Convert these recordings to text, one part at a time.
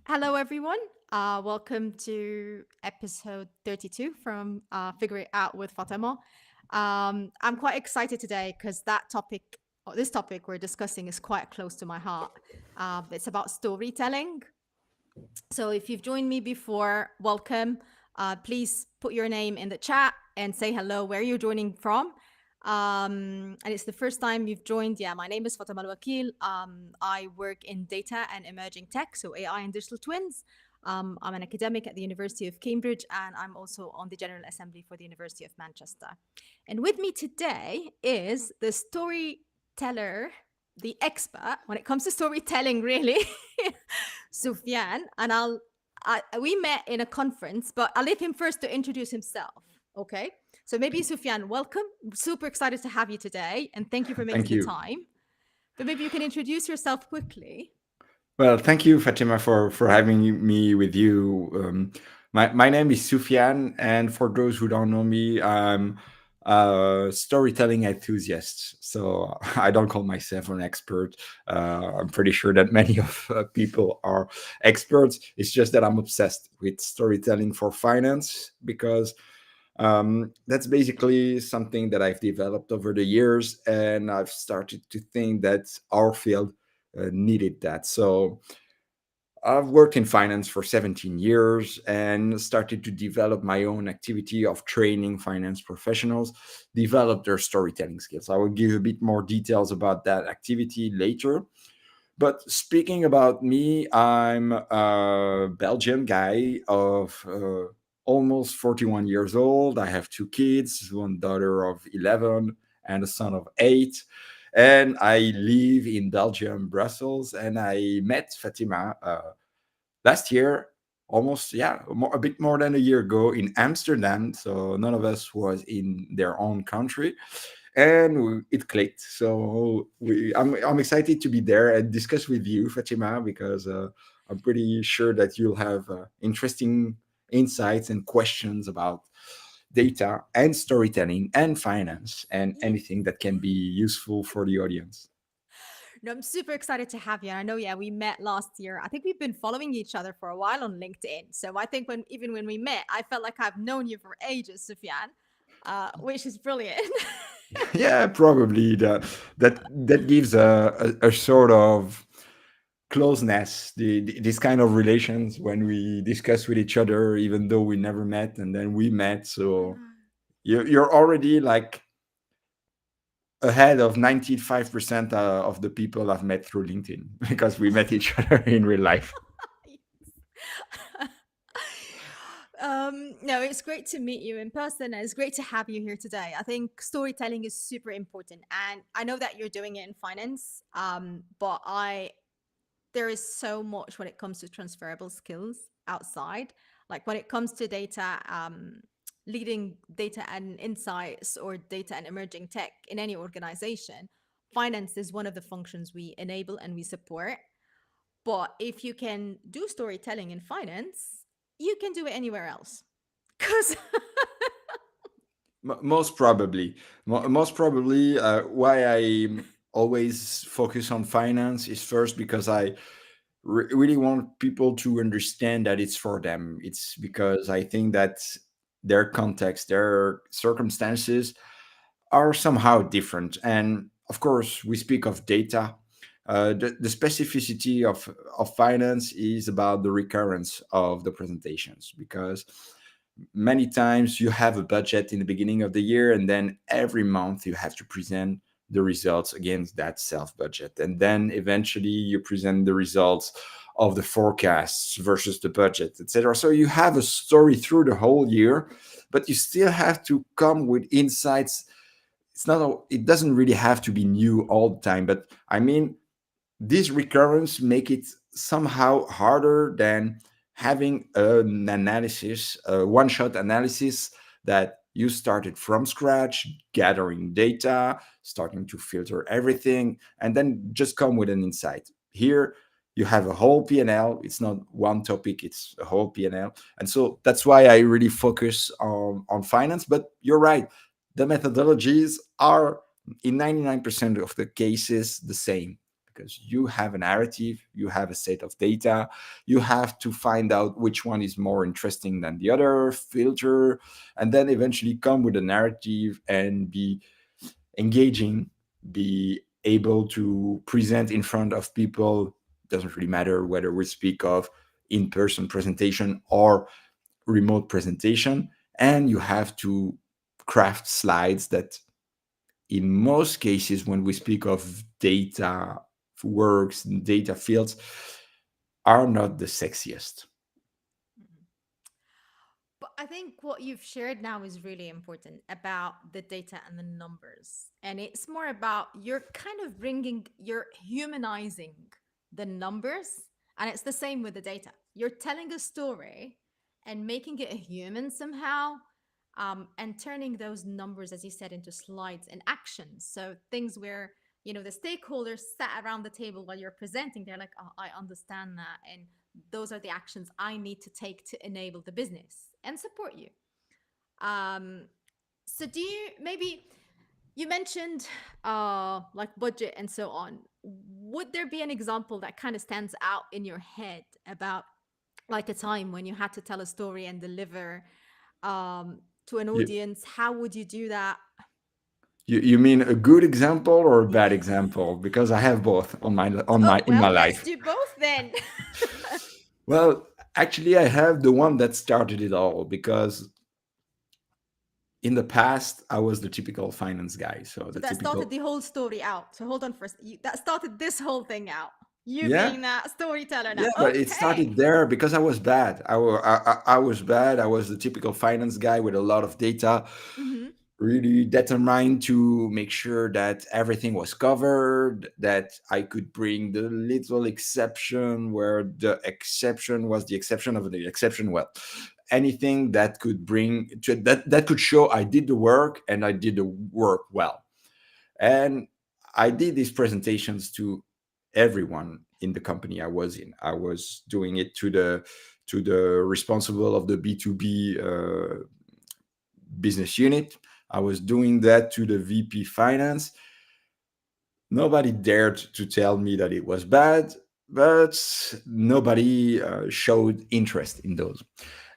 Hello, everyone. Welcome to episode 32 from Figure It Out with Fatema. I'm quite excited today because this topic we're discussing is quite close to my heart. It's about storytelling. So if you've joined me before, welcome. Please put your name in the chat and say hello, where you're joining from. And it's the first time you've joined. Yeah, my name is Fatema El-Wakeel. I work in data and emerging tech, so AI and digital twins. I'm an academic at the University of Cambridge, and I'm also on the General Assembly for the University of Manchester. And with me today is the storyteller, the expert when it comes to storytelling, really, Soufyan. And we met in a conference, but I'll leave him first to introduce himself. Okay. So maybe Soufyan, welcome. Super excited to have you today, and thank you for making Thank the you. time. But maybe you can introduce yourself quickly. Well, thank you, Fatima, for having me with you. My name is Sufyan, and for those who don't know me, I'm a storytelling enthusiast. So I don't call myself an expert. I'm pretty sure that many of people are experts. It's just that I'm obsessed with storytelling for finance because that's basically something that I've developed over the years, and I've started to think that our field needed that. So I've worked in finance for 17 years and started to develop my own activity of training finance professionals, develop their storytelling skills. I will give you a bit more details about that activity later. But speaking about me, I'm a Belgian guy of almost 41 years old. I have two kids, one daughter of 11 and a son of 8. And I live in Belgium, Brussels, and I met Fatima last year, almost, yeah, a bit more than a year ago in Amsterdam. So none of us was in their own country, and it clicked. So I'm excited to be there and discuss with you, Fatima, because I'm pretty sure that you'll have interesting insights and questions about data and storytelling and finance and Yeah. anything that can be useful for the audience. No, I'm super excited to have you. I know, yeah, we met last year. I think we've been following each other for a while on LinkedIn. So I think when we met, I felt like I've known you for ages, Sufyan, which is brilliant. Yeah, probably that gives a sort of closeness, this kind of relations when we discuss with each other, even though we never met, and then we met. So you're already like ahead of 95% of the people I've met through LinkedIn because we met each other in real life. No, it's great to meet you in person, and it's great to have you here today. I think storytelling is super important, and I know that you're doing it in finance. But I there is so much when it comes to transferable skills outside, like when it comes to data, leading data and insights or data and emerging tech in any organization. Finance is one of the functions we enable and we support. But if you can do storytelling in finance, you can do it anywhere else. Because Most probably, most probably, why I always focus on finance is first because I really want people to understand that it's for them. It's because I think that their context, their circumstances are somehow different. And of course, we speak of data. The specificity of finance is about the recurrence of the presentations because many times you have a budget in the beginning of the year, and then every month you have to present the results against that self budget, and then eventually you present the results of the forecasts versus the budget, etc. So you have a story through the whole year, but you still have to come with insights. It doesn't really have to be new all the time, but I mean, this recurrence make it somehow harder than having an analysis, a one-shot analysis that you started from scratch, gathering data, starting to filter everything, and then just come with an insight. Here, you have a whole P&L. It's not one topic; it's a whole P&L, and so that's why I really focus on finance. But you're right; the methodologies are in 99% of the cases the same. because you have a narrative, you have a set of data, you have to find out which one is more interesting than the other, filter, and then eventually come with a narrative and be engaging, be able to present in front of people. Doesn't really matter whether we speak of in-person presentation or remote presentation. And you have to craft slides that, in most cases, when we speak of data works and data fields, are not the sexiest. Mhm. But I think what you've shared now is really important about the data and the numbers. And it's more about you're kind of you're humanizing the numbers. And it's the same with the data. You're telling a story and making it a human somehow, and turning those numbers, as you said, into slides and actions. So things where, the stakeholders sat around the table while you're presenting, they're like, oh, I understand that. And those are the actions I need to take to enable the business and support you. Um, so do you maybe you mentioned like budget and so on. Would there be an example that kind of stands out in your head about like a time when you had to tell a story and deliver to an You, audience? How would you do that? you mean a good example or a bad example? Because I have both Oh, in my well, let's life. do both then. Well, actually, I have the one that started it all, because in the past I was the typical finance guy. So So the that started typical, the whole story out. So hold on first. That started this whole thing out. You yeah, being that storyteller now. yeah, but it Okay. started there because I was bad. I was bad. I was the typical finance guy with a lot of data, Mm-hmm. really determined to make sure that everything was covered, that I could bring the little exception where the exception was the exception of the exception. Well, anything that could bring to that could show I did the work and I did the work well. And I did these presentations to everyone in the company I was in. I was doing it to the responsible of the B2B business unit. I was doing that to the VP finance. Nobody dared to tell me that it was bad, but nobody showed interest in those.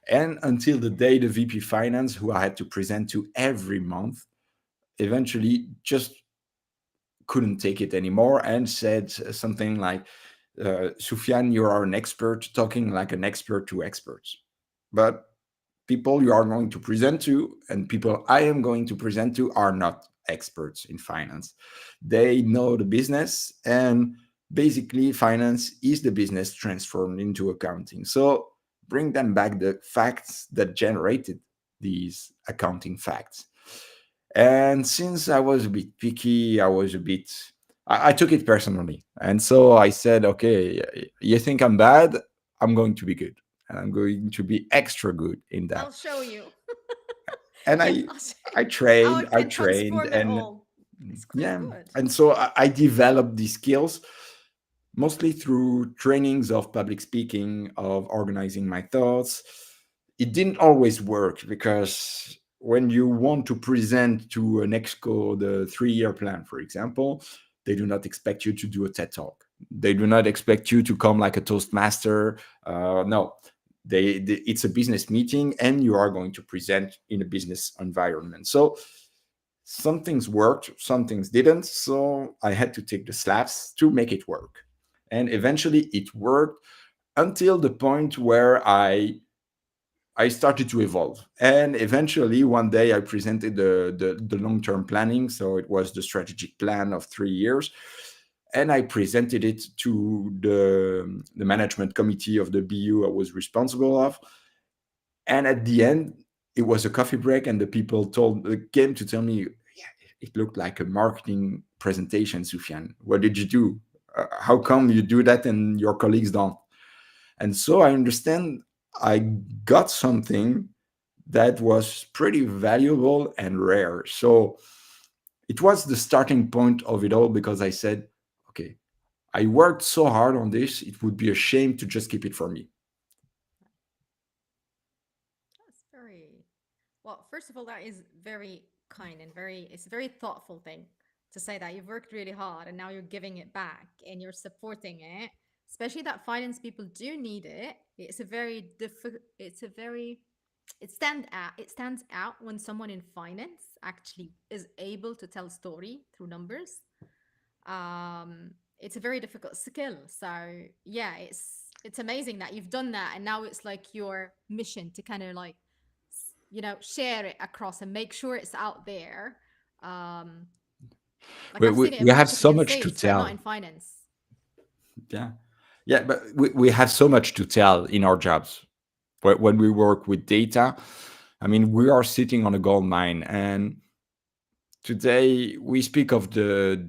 And until the day the VP finance, who I had to present to every month, eventually just couldn't take it anymore and said something like, Sufyan, you are an expert talking like an expert to experts. But people you are going to present to and people I am going to present to are not experts in finance. They know the business, and basically, finance is the business transformed into accounting. So bring them back the facts that generated these accounting facts. And since I was a bit picky, I took it personally. And so I said, okay, you think I'm bad? I'm going to be good. And I'm going to be extra good in I'll that. show you. And Yeah, I, I'll show you I how I trained, I can trained, transform it and all. It's quite yeah. good. And so I developed these skills mostly through trainings of public speaking, of organizing my thoughts. It didn't always work because when you want to present to an exco the 3 year plan, for example, they do not expect you to do a TED talk. They do not expect you to come like a Toastmaster. No, it's a business meeting and you are going to present in a business environment. So some things worked, some things didn't. So I had to take the slaps to make it work. And eventually it worked until the point where I started to evolve. And eventually one day I presented the long-term planning. So it was the strategic plan of 3 years. And I presented it to the management committee of the BU I was responsible of. And at the end, it was a coffee break, and the people came to tell me, yeah, it looked like a marketing presentation, Sufyan. What did you do? How come you do that and your colleagues don't? And so I understand I got something that was pretty valuable and rare. So it was the starting point of it all, because I said, okay, I worked so hard on this, it would be a shame to just keep it for me. That's very well. First of all, that is very kind and it's a very thoughtful thing. to say that you've worked really hard and now you're giving it back and you're supporting it, especially that finance people do need it. It's a very difficult, it's a very, it stands out when someone in finance actually is able to tell a story through numbers. It's a very difficult skill. So yeah, it's amazing that you've done that, and now it's like your mission to kind of like, share it across and make sure it's out there. Um, like we, I've we, seen it in we have marketing so and much to sales, but not in tell. finance. Yeah. Yeah, but we have so much to tell in our jobs. When we work with data, I mean, we are sitting on a gold mine. And today we speak of the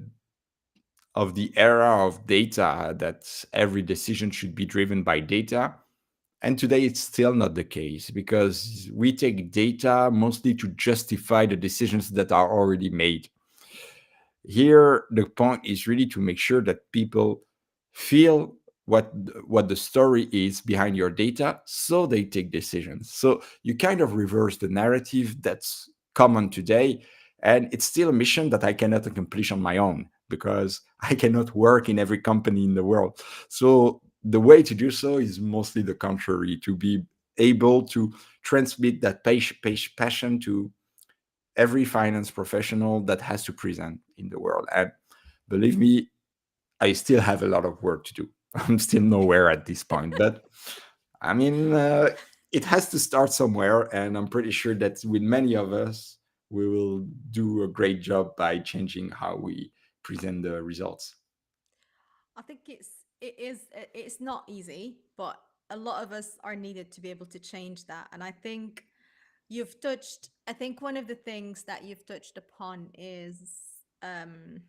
era of data, that every decision should be driven by data. And today it's still not the case, because we take data mostly to justify the decisions that are already made. Here the point is really to make sure that people feel what the story is behind your data, so they take decisions. So you kind of reverse the narrative that's common today. And it's still a mission that I cannot accomplish on my own, because I cannot work in every company in the world. So the way to do so is mostly the contrary, to be able to transmit that passion to every finance professional that has to present in the world. And believe me, I still have a lot of work to do. I'm still nowhere at this point, but I mean, it has to start somewhere. And I'm pretty sure that with many of us, we will do a great job by changing how we present the results. I think it's not easy, but a lot of us are needed to be able to change that. And I think I think one of the things that you've touched upon is um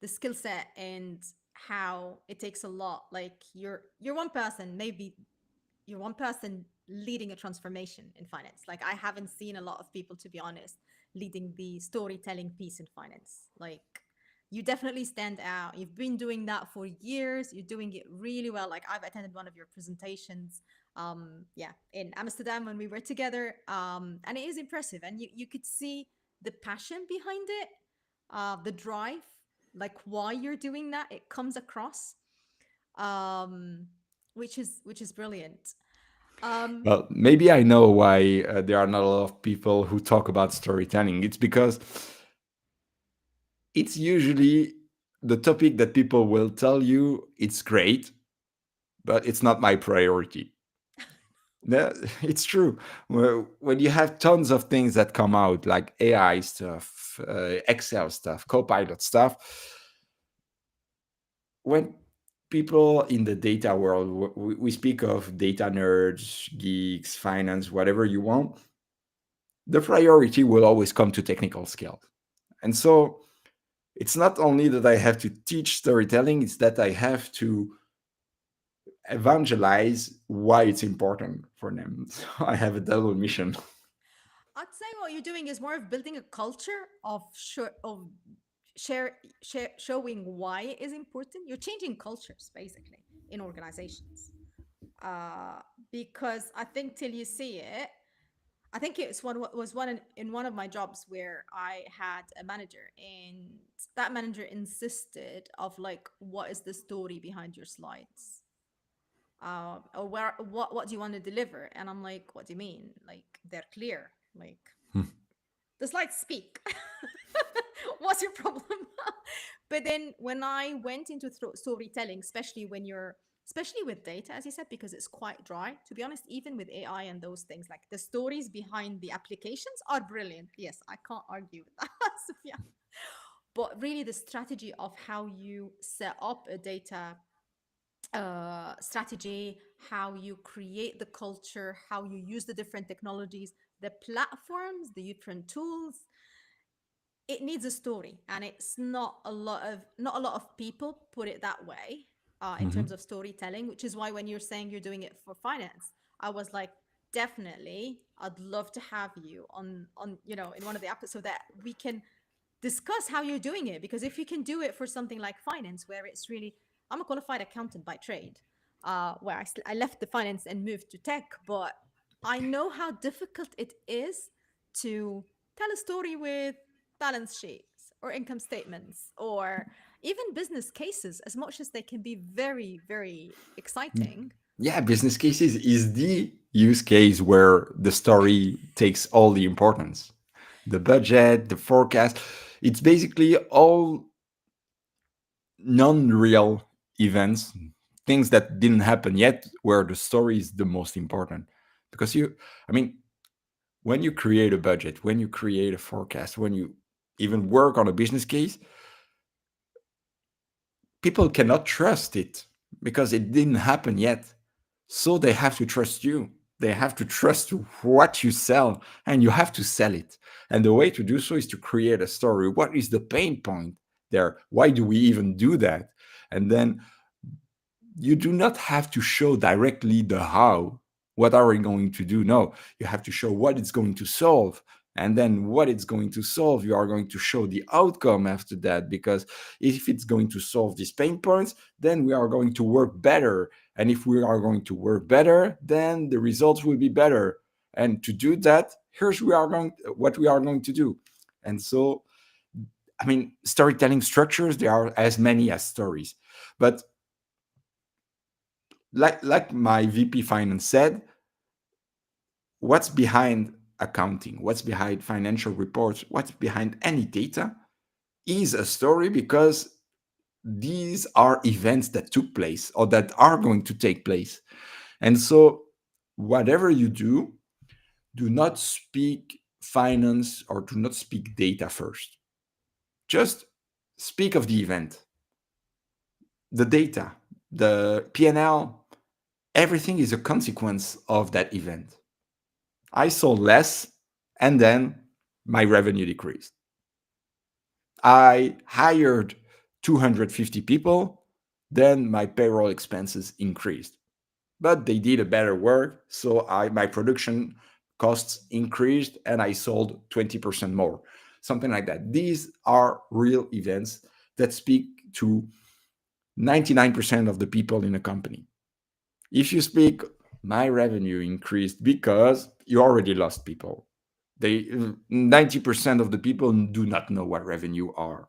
the skill set and how it takes a lot. Like you're one person, maybe you're one person leading a transformation in finance. Like I haven't seen a lot of people, to be honest, leading the storytelling piece in finance. Like you definitely stand out. You've been doing that for years. You're doing it really well. Like I've attended one of your presentations, yeah, in Amsterdam when we were together, and it is impressive. And you could see the passion behind it, the drive, like why you're doing that. It comes across, um, which is brilliant. Um, Well, maybe I know why there are not a lot of people who talk about storytelling. It's because it's usually the topic that people will tell you it's great, but it's not my priority. No, it's true. When you have tons of things that come out, like AI stuff, Excel stuff, Copilot stuff, when people in the data world, we speak of data nerds, geeks, finance, whatever you want, the priority will always come to technical skills. And so it's not only that I have to teach storytelling, it's that I have to evangelize why it's important for them. So I have a double mission. I'd say what you're doing is more of building a culture of showing why it is important. You're changing cultures basically in organizations. Uh, because I think till you see it, I think it's one was one in one of my jobs where I had a manager, and that manager insisted of like, what is the story behind your slides? Or what do you want to deliver? And I'm like, what do you mean? Like they're clear. Like the slides speak. What's your problem? But then when I went into storytelling, especially with data, as you said, because it's quite dry, to be honest, even with AI and those things, like the stories behind the applications are brilliant. Yes, I can't argue with that. Sophia. But really the strategy of how you set up a data strategy, how you create the culture, how you use the different technologies, the platforms, the different tools, it needs a story, and it's not a lot of people put it that way, in terms Mhm. of storytelling, which is why when you're saying you're doing it for finance, I was like, definitely I'd love to have you on in one of the episodes so that we can discuss how you're doing it. Because if you can do it for something like finance, where it's really, I'm a qualified accountant by trade, where I left the finance and moved to tech, but I know how difficult it is to tell a story with balance sheets, or income statements or even business cases, as much as they can be very, very exciting. Yeah, business cases is the use case where the story takes all the importance. The budget, the forecast, it's basically all non-real events, things that didn't happen yet, where the story is the most important. Because I mean, when you create a budget, when you create a forecast, when you even work on a business case, people cannot trust it because it didn't happen yet. So they have to trust you. They have to trust what you sell, and you have to sell it. And the way to do so is to create a story. What is the pain point there? Why do we even do that? And then you do not have to show directly the how. What are we going to do? No, you have to show what it's going to solve. And then what it's going to solve, you are going to show the outcome after that. Because if it's going to solve these pain points, then we are going to work better. And if we are going to work better, then the results will be better. And to do that, what we are going to do. And so, I mean, storytelling structures, there are as many as stories. But like my VP finance said, what's behind accounting, what's behind financial reports, what's behind any data is a story, because these are events that took place or that are going to take place. And so whatever you do not speak finance or do not speak data first. Just speak of the event, the data, the P&L. Everything is a consequence of that event. I sold less, and then my revenue decreased. I hired 250 people, then my payroll expenses increased. But they did a better work, so my production costs increased and I sold 20% more. Something like that. These are real events that speak to 99% of the people in a company. If you speak, my revenue increased because you already lost people. They 90% of the people do not know what revenue are.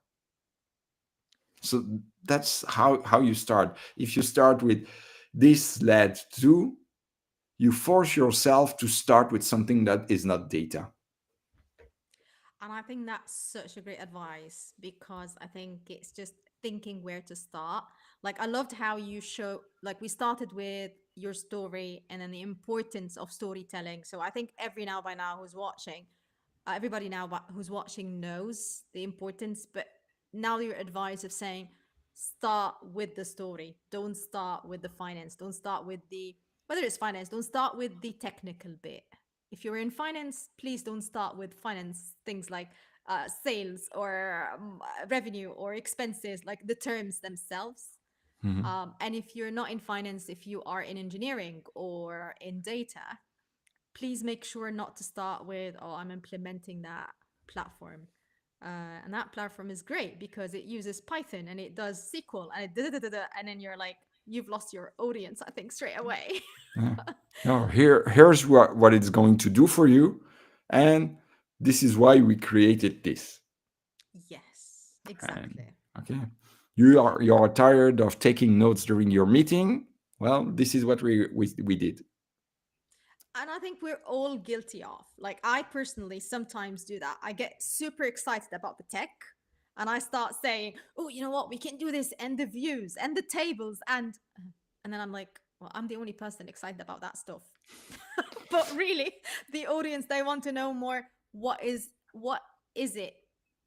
So that's how you start. If you start with this led to, you force yourself to start with something that is not data. And I think that's such a great advice because I think it's just thinking where to start. Like, I loved how you show, like, we started with your story and then the importance of storytelling. So I think every now by now who's watching, everybody now who's watching knows the importance, but now your advice of saying start with the story, don't start with the finance, don't start with the, whether it's finance, don't start with the technical bit. If you're in finance, please don't start with finance things like sales or revenue or expenses, like the terms themselves. Mhm. And if you're not in finance, if you are in engineering or in data, please make sure not to start with, oh, I'm implementing that platform. And that platform is great because it uses Python and it does SQL and it da da da da. And then you're like, you've lost your audience, I think, straight away. Yeah. No, here's what it's going to do for you, and this is why we created this. Yes, And exactly. okay, you are tired of taking notes during your meeting. Well, this is what we did. And I think we're all guilty of. Like, I personally sometimes do that. I get super excited about the tech and I start saying, oh, you know what? We can do this and the views and the tables. And then I'm like, well, I'm the only person excited about that stuff. But really, the audience, they want to know more, what is it?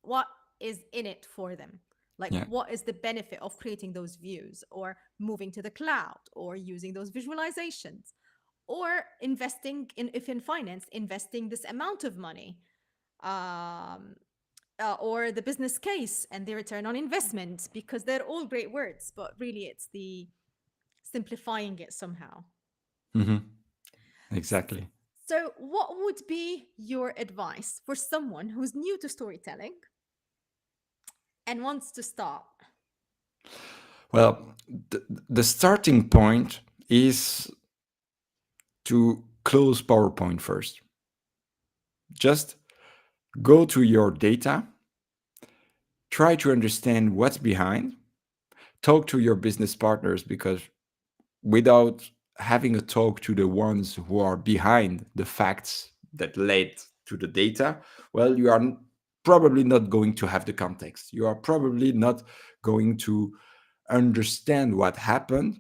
What is in it for them? Like, Yeah. what is the benefit of creating those views or moving to the cloud or using those visualizations? Or investing in, if in finance, investing this amount of money, um, or the business case and the return on investment, because they're all great words, but really it's the simplifying it somehow. Hmm. Exactly. So what would be your advice for someone who's new to storytelling and wants to start? Well, the starting point is to close PowerPoint first. Just go to your data try to understand what's behind, talk to your business partners, because without having a talk to the ones who are behind the facts that led to the data, well, you are probably not going to have the context. You are probably not going to understand what happened,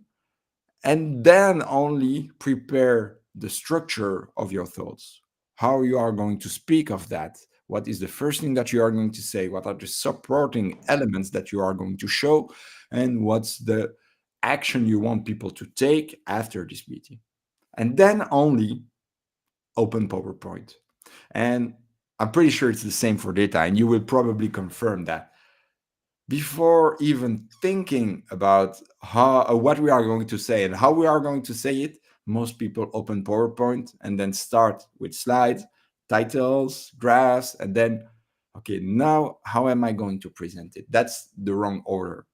and then only prepare the structure of your thoughts, how you are going to speak of that, what is the first thing that you are going to say, what are the supporting elements that you are going to show, and what's the action you want people to take after this meeting. And then only open PowerPoint. And I'm pretty sure it's the same for data, and you will probably confirm that before even thinking about how what we are going to say and how we are going to say it, most people open PowerPoint and then start with slides, titles, graphs, and then, okay, now how am I going to present it? That's the wrong order.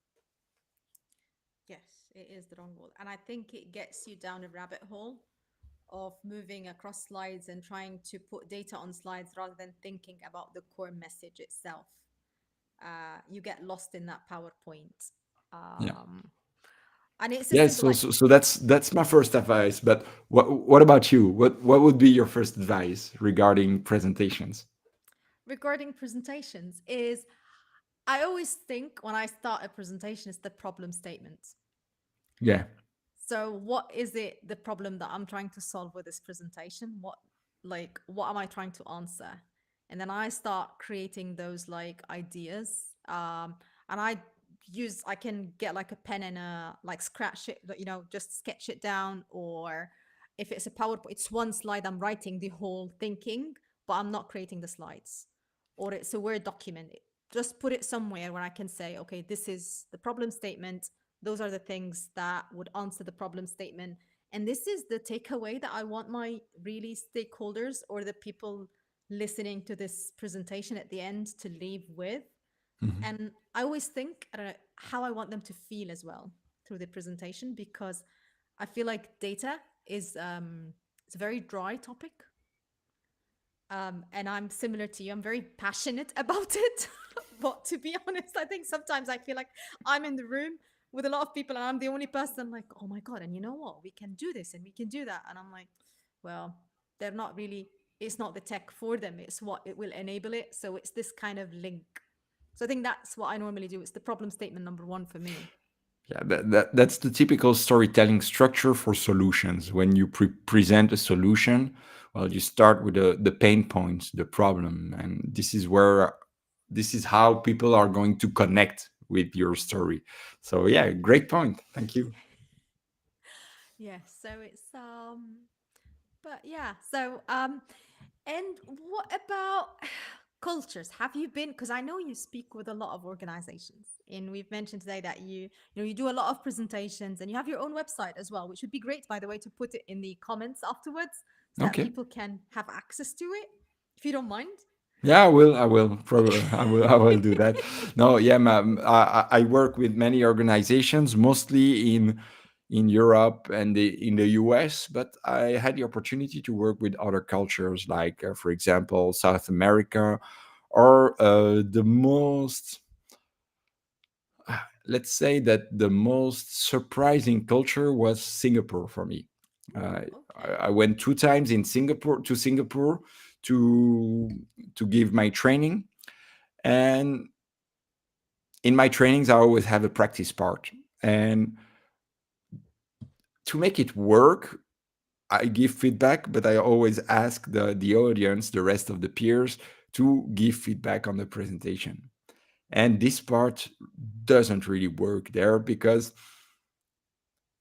Yes, it is the wrong wall. And I think it gets you down a rabbit hole of moving across slides and trying to put data on slides rather than thinking about the core message itself. You get lost in that PowerPoint. Yeah. Um, and it's a Yes, simple, so, like, so that's my first advice. But what about you? What would be your first advice regarding presentations? regarding presentations is I always think when I start a presentation, it's the problem statement. Yeah. So what is it the problem that I'm trying to solve with this presentation? What am I trying to answer? And then I start creating those like ideas. And I can get like a pen and a like scratch it, just sketch it down. Or if it's a PowerPoint, it's one slide, I'm writing the whole thinking, but I'm not creating the slides. Or it's a Word document. Just put it somewhere where I can say, okay, this is the problem statement, those are the things that would answer the problem statement. And this is the takeaway that I want my really stakeholders or the people listening to this presentation at the end to leave with. Mhm. And I always think how I want them to feel as well through the presentation, because I feel like data is it's a very dry topic. And I'm similar to you. I'm very passionate about it. But to be honest, I think sometimes I feel like I'm in the room with a lot of people and I'm the only person like, oh my God, and you know what? We can do this and we can do that. And I'm like, well, they're not really, it's not the tech for them, it's what it will enable it. So it's this kind of link. So I think that's what I normally do. It's the problem statement number one for me. Yeah, that's the typical storytelling structure for solutions. When you present a solution, well, you start with the pain points, the problem, and this is how people are going to connect with your story. So yeah, great point. Thank you. Yeah. So it's but yeah, and what about cultures? Have you been, because I know you speak with a lot of organizations, and we've mentioned today that you do a lot of presentations and you have your own website as well, which would be great, by the way, to put it in the comments afterwards so that Okay. people can have access to it, if you don't mind. Yeah, I will. I will. Probably, I will. I will do that. No, yeah, I work with many organizations, mostly in Europe and in the US. But I had the opportunity to work with other cultures, like, for example, South America, or the most. Let's say that the most surprising culture was Singapore for me. Uh, Ooh, okay. I went 2 times in Singapore to to give my training. And in my trainings, I always have a practice part. And to make it work, I give feedback, but I always ask the audience, the rest of the peers, to give feedback on the presentation. And this part doesn't really work there because,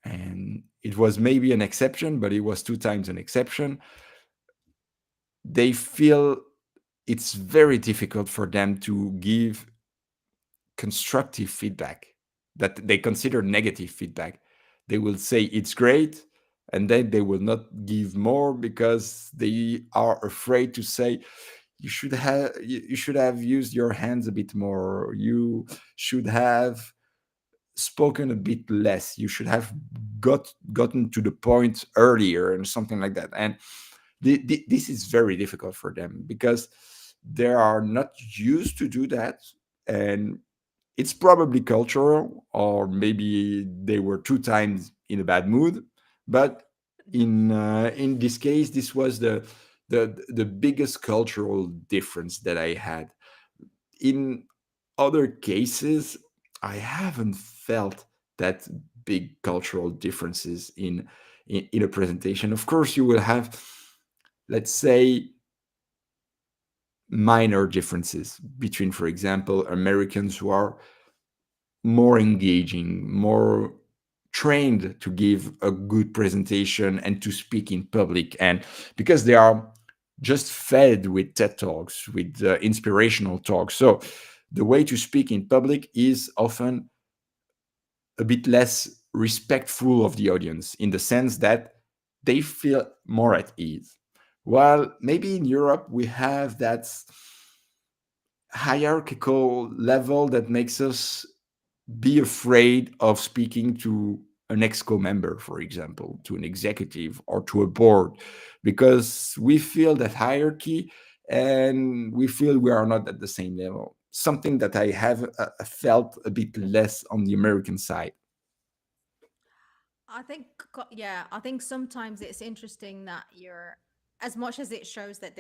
and it was maybe an exception, but it was 2 times an exception. They feel it's very difficult for them to give constructive feedback that they consider negative feedback. They will say it's great, and then they will not give more because they are afraid to say you should have used your hands a bit more. You should have spoken a bit less. You should have gotten to the point earlier and something like that. And this is very difficult for them because they are not used to do that. And it's probably cultural, or maybe they were 2 times in a bad mood. But in this case, this was the biggest cultural difference that I had. In other cases, I haven't felt that big cultural differences in a presentation. Of course, you will have, let's say, minor differences between, for example, Americans who are more engaging, more trained to give a good presentation and to speak in public. And because they are just fed with TED Talks, with inspirational talks. So the way to speak in public is often a bit less respectful of the audience in the sense that they feel more at ease. While maybe in Europe, we have that hierarchical level that makes us be afraid of speaking to an exco member, for example, to an executive or to a board, because we feel that hierarchy and we feel we are not at the same level. Something that I have felt a bit less on the American side. I think, yeah, I think sometimes it's interesting that you're, as much as it shows that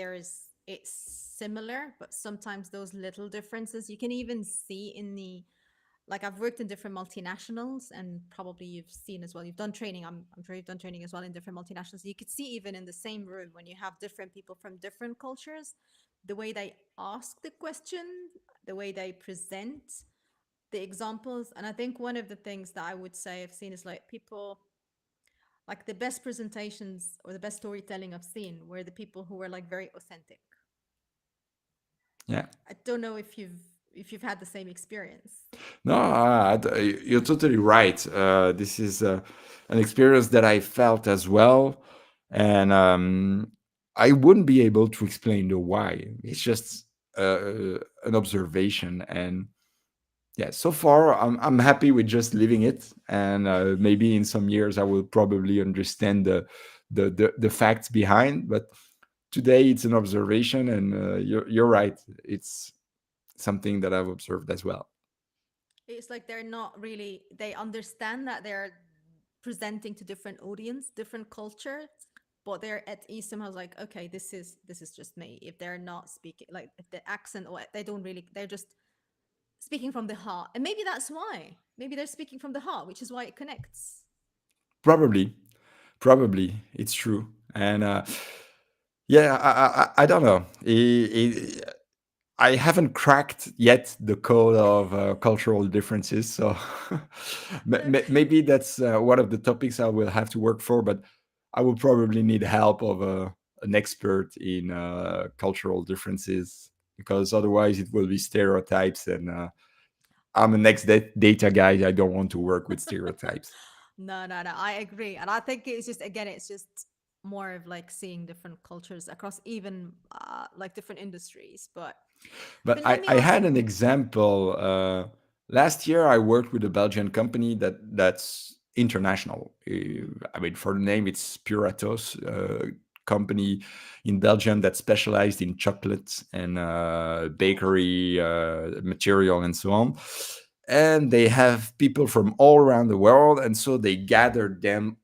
it's similar, but sometimes those little differences you can even see in the, like I've worked in different multinationals and probably you've seen as well. You've done training. I'm sure you've done training as well in different multinationals. You could see even in the same room when you have different people from different cultures, the way they ask the question, the way they present the examples. And I think one of the things that I would say I've seen is like people, like the best presentations or the best storytelling I've seen were the people who were like very authentic. Yeah. I don't know if you've had the same experience. No, you're totally right. This is an experience that I felt as well, and I wouldn't be able to explain the why. It's just an observation, and yeah. So far, I'm happy with just living it, and maybe in some years I will probably understand the facts behind. But today, it's an observation, and you're right. It's something that I've observed as well. It's like they're not really, they understand that they're presenting to different audience, different cultures, but they're at ease somehow like, okay, this is just me. If they're not speaking, like if the accent or they don't really, they're just speaking from the heart. And maybe that's why. Maybe they're speaking from the heart, which is why it connects. Probably, probably it's true. And yeah, I don't know. I haven't cracked yet the code of cultural differences, so maybe that's one of the topics I will have to work for. But I will probably need help of an expert in cultural differences, because otherwise it will be stereotypes, and I'm an ex-data guy. I don't want to work with stereotypes. No, no, no. I agree. And I think it's just, again, it's just more of like seeing different cultures across even like different industries. But But let me I ask had you. an example. Last year, I worked with a Belgian company that's international. I mean, for the name, it's Puratos, company in Belgium that specialized in chocolates and Oh, wow. bakery material and so on. And they have people from all around the world, and so they gathered them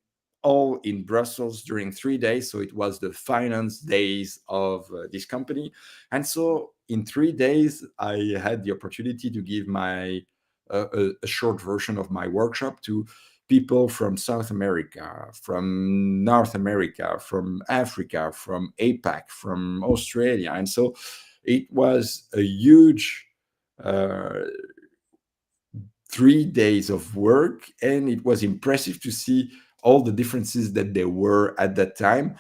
all in Brussels during 3 days. So it was the finance days of this company, and so in 3 days, I had the opportunity to give a short version of my workshop to people from South America, from North America, from Africa, from APAC, from Australia. And so it was a huge uh, 3 days of work, and it was impressive to see all the differences that there were at that time.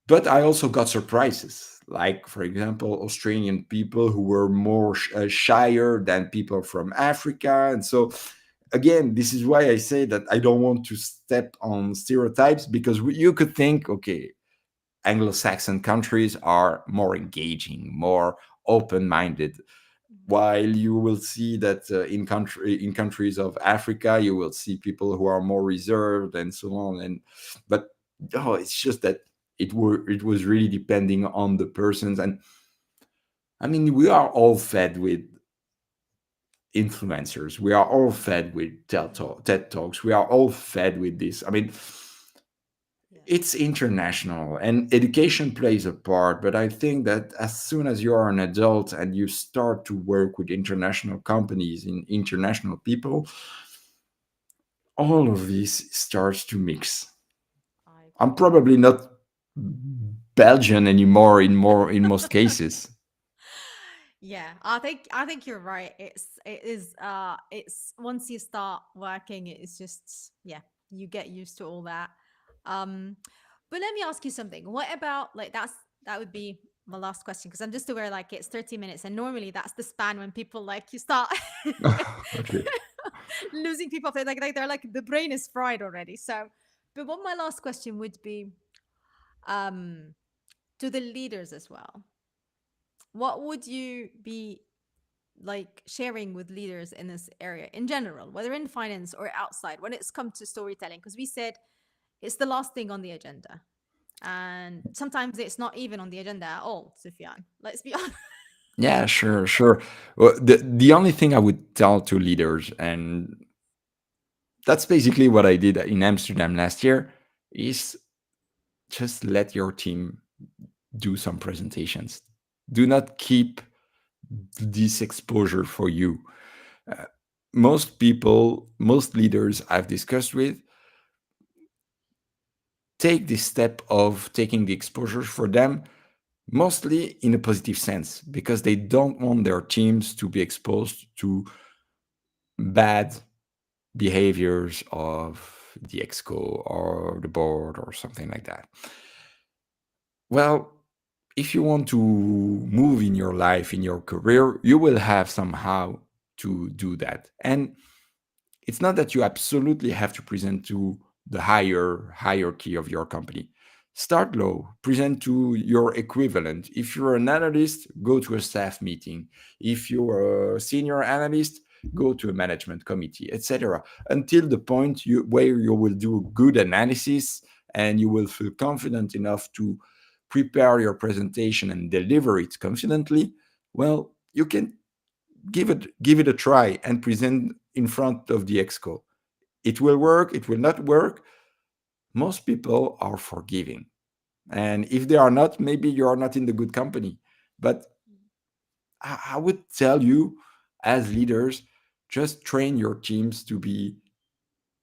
But I also got surprises, like, for example, Australian people who were more shyer than people from Africa. And so, again, this is why I say that I don't want to step on stereotypes, because you could think, okay, Anglo-Saxon countries are more engaging, more open-minded, while you will see that in countries of Africa, you will see people who are more reserved and so on. And but oh, it's just that it was really depending on the persons. And I mean, we are all fed with influencers. We are all fed with TED Talks. We are all fed with this. I mean, Yeah. it's international and education plays a part, but I think that as soon as you are an adult and you start to work with international companies and international people, all of this starts to mix. I I'm agree. probably not Belgian anymore in most cases. Yeah, I think you're right. It's once you start working, it's just yeah, you get used to all that. Um, but let me ask you something. What about like that would be my last question because I'm just aware like it's 30 minutes and normally that's the span when people like you start Okay. losing people. They're like the brain is fried already. So, but what my last question would be um to the leaders as well. What would you be like sharing with leaders in this area in general, whether in finance or outside, when it's come to storytelling? Because we said it's the last thing on the agenda. And sometimes it's not even on the agenda at all, Sufyan. Let's be honest. Yeah, sure, sure. Well, the only thing I would tell to leaders, and that's basically what I did in Amsterdam last year, is just let your team do some presentations. Do not keep this exposure for you. Uh, Most people, most leaders I've discussed with, take this step of taking the exposure for them mostly in a positive sense because they don't want their teams to be exposed to bad behaviors of the exco or the board or something like that. Well, if you want to move in your life, in your career, you will have somehow to do that. And it's not that you absolutely have to present to the higher hierarchy of your company. Start low, present to your equivalent. If you're an analyst, go to a staff meeting. If you're a senior analyst, go to a management committee, etc. Until the point where you will do good analysis and you will feel confident enough to prepare your presentation and deliver it confidently. Well, you can give it a try and present in front of the exco. It will work, it will not work. Most people are forgiving, and if they are not, maybe you are not in the good company. But I would tell you, as leaders, just train your teams to be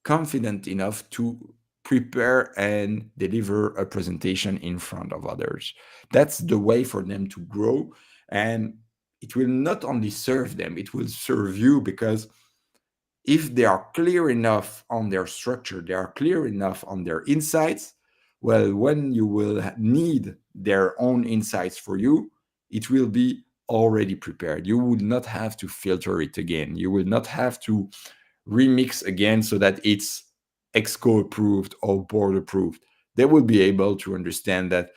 confident enough to prepare and deliver a presentation in front of others. That's the way for them to grow. And it will not only serve them, it will serve you because if they are clear enough on their structure, they are clear enough on their insights, well, when you will need their own insights for you, it will be already prepared. You will not have to filter it again. You will not have to remix again so that it's exco approved or board approved. They will be able to understand that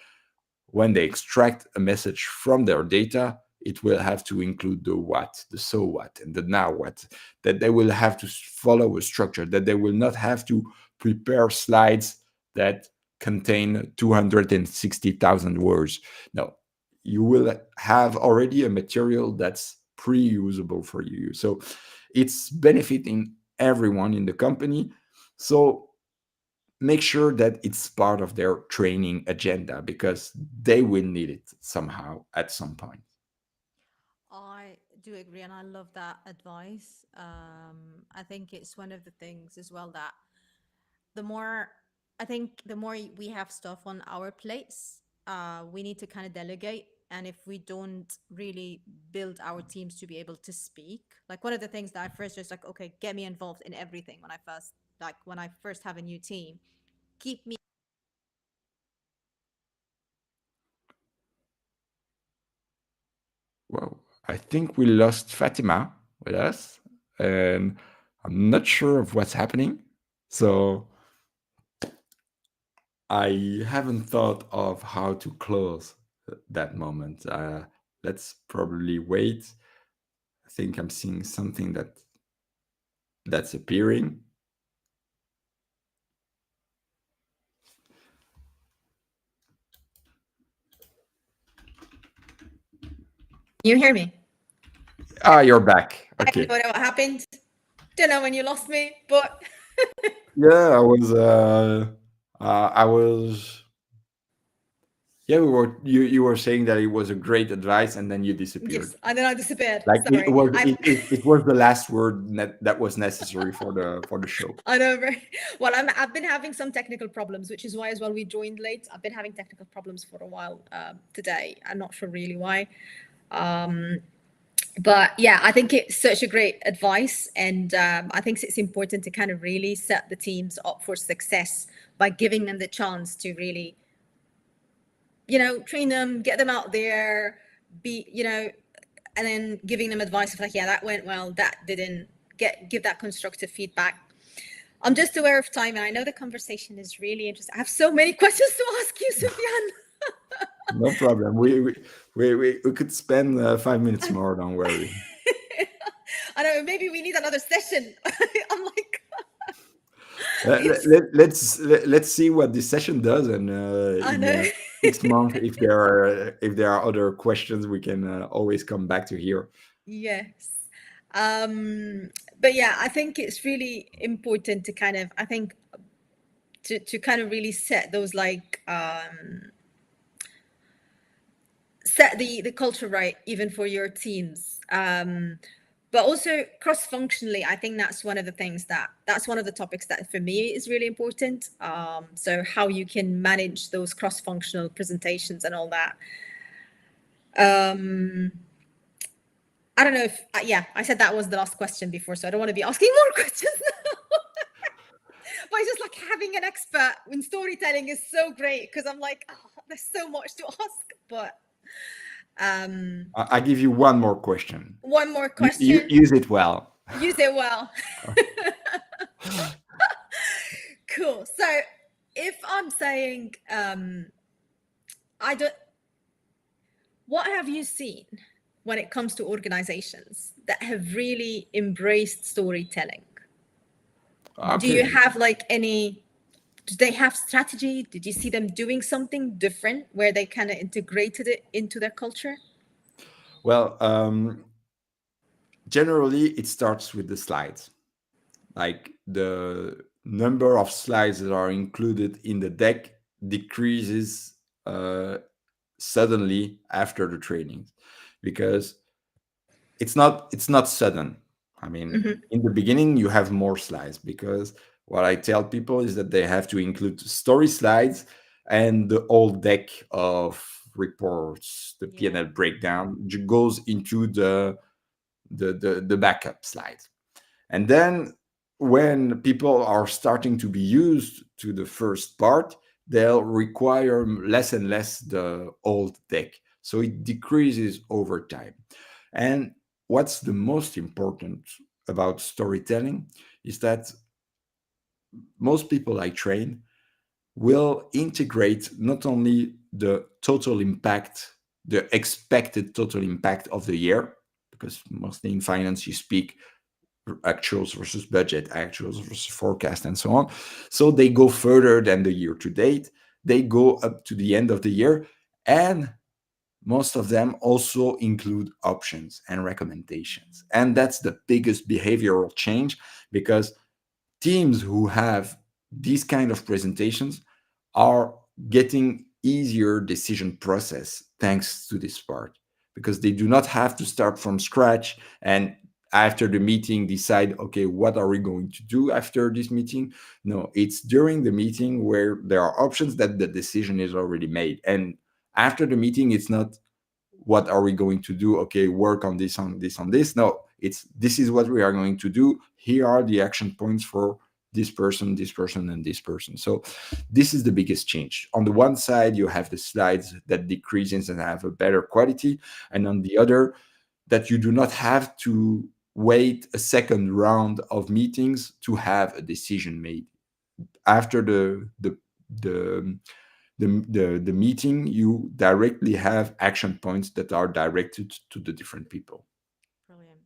when they extract a message from their data, it will have to include the what, the so what, and the now what, that they will have to follow a structure, that they will not have to prepare slides that contain 260,000 words. No, you will have already a material that's pre-usable for you. So it's benefiting everyone in the company. So make sure that it's part of their training agenda because they will need it somehow at some point. I do agree, and I love that advice. I think it's one of the things as well that the more I think the more we have stuff on our plates, we need to kind of delegate. And if we don't really build our teams to be able to speak, like one of the things that I first just like, okay, get me involved in everything when I first have a new team, keep me. Well, I think we lost Fatima with us, and I'm not sure of what's happening. So I haven't thought of how to close that moment. Let's probably wait. I think I'm seeing something that's appearing. You hear me? Ah, you're back. I have Okay. no idea what happened. Don't know when you lost me, but Yeah, I was, yeah, you were saying that it was a great advice and then you yes, disappeared. and then I disappeared. Like Sorry. I'm it was the last word that was necessary for the show. I know. Well, I've been having some technical problems, which is why as well we joined late. I've been having technical problems for a while today. I'm not sure really why. Um, but yeah, I think it's such a great advice, and I think it's important to kind of really set the teams up for success by giving them the chance to really, train them, get them out there, and then giving them advice of like, yeah, that went well, that didn't, give that constructive feedback. I'm just aware of time, and I know the conversation is really interesting. I have so many questions to ask you, Sufyan. No problem. We could spend 5 minutes more. Don't worry. I know maybe we need another session. I'm like, it's. Let's see what this session does, and I in know. 6 months, if there are other questions, we can always come back to here. Yes. Um, but yeah, I think it's really important to kind of, I think, to kind of really set those like set the culture right, even for your teams. But also cross functionally, I think that's one of the things that's one of the topics that for me is really important. So how you can manage those cross functional presentations and all that. Um, I don't know if yeah, I said that was the last question before, so I don't want to be asking more questions now. But it's just like having an expert in storytelling is so great because I'm like, oh, there's so much to ask. But I give you one more question. one more You question. use it well. Use it well. Cool. So if I'm saying, I don't, what have you seen when it comes to organizations that have really embraced storytelling? Do you Okay. have like any, do they have strategy? Did you see them doing something different where they kind of integrated it into their culture? Well, generally, it starts with the slides. Like the number of slides that are included in the deck decreases uh, suddenly after the training, because it's not sudden. I mean, Mm-hmm. in the beginning you have more slides, because what I tell people is that they have to include story slides and the whole deck of reports. The Yeah. P&L breakdown goes into the backup slides. And then when people are starting to be used to the first part, they'll require less and less the old deck. So it decreases over time. And what's the most important about storytelling is that most people I train will integrate not only the total impact, the expected total impact of the year, because mostly in finance you speak actuals versus budget, actuals versus forecast, and so on. So they go further than the year to date. They go up to the end of the year, and most of them also include options and recommendations. And that's the biggest behavioral change, because teams who have these kind of presentations are getting easier decision process thanks to this part, because they do not have to start from scratch and after the meeting decide, okay, what are we going to do after this meeting? No, it's during the meeting where there are options that the decision is already made. And after the meeting, it's not what are we going to do, okay, work on this, on this, on this. No, it's this is what we are going to do. Here are the action points for this person, this person, and this person. So this is the biggest change. On the one side, you have the slides that decreases and have a better quality, and on the other, that you do not have to wait a second round of meetings to have a decision made. After the meeting, you directly have action points that are directed to the different people. Brilliant.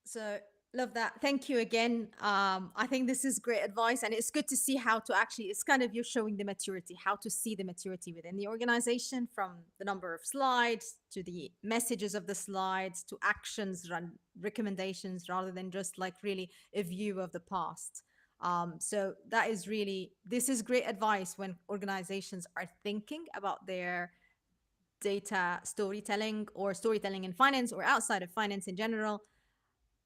So Love that. Thank you again. I think this is great advice, and it's good to see how to actually. It's kind of you're showing the maturity, how to see the maturity within the organization, from the number of slides to the messages of the slides to actions, run recommendations, rather than just like really a view of the past. So that is really this is great advice when organizations are thinking about their data storytelling or storytelling in finance or outside of finance in general.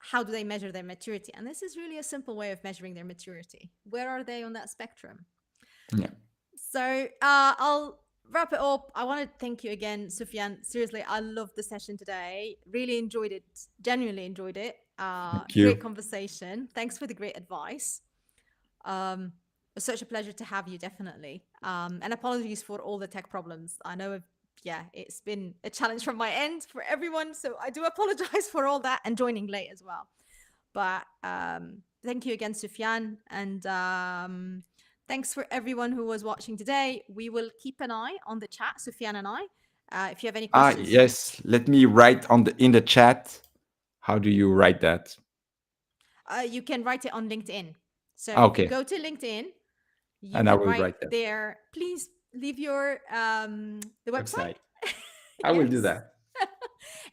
How do they measure their maturity? And this is really a simple way of measuring their maturity. Where are they on that spectrum? Yeah. So I'll wrap it up. I want to thank you again, Sufyan. Seriously, I loved the session today. Really enjoyed it. Genuinely enjoyed it. Thank Great you. conversation. Thanks for the great advice. Um, it's such a pleasure to have you, definitely. And apologies for all the tech problems. I know, yeah, it's been a challenge from my end for everyone. So I do apologize for all that and joining late as well. But thank you again, Sufyan. And thanks for everyone who was watching today. We will keep an eye on the chat, Sufyan and I. If you have any Ah, questions, yes. Let me write on the in the chat. How do you write that? you can write it on LinkedIn. So if you Okay, go to LinkedIn, you and I can will write write that there. Please leave your the website. website. I will do Yes. that.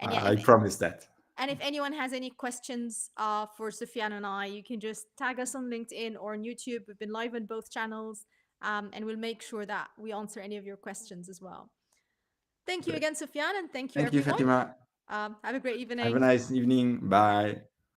And yeah, I promise that. if anyone has any questions for Sufyan and I, you can just tag us on LinkedIn or on YouTube. We've been live on both channels, and we'll make sure that we answer any of your questions as well. Thank you Great. again, Sufyan, and thank you, Thank you, everyone. Fatima. Have a great Have a evening. nice evening. Bye.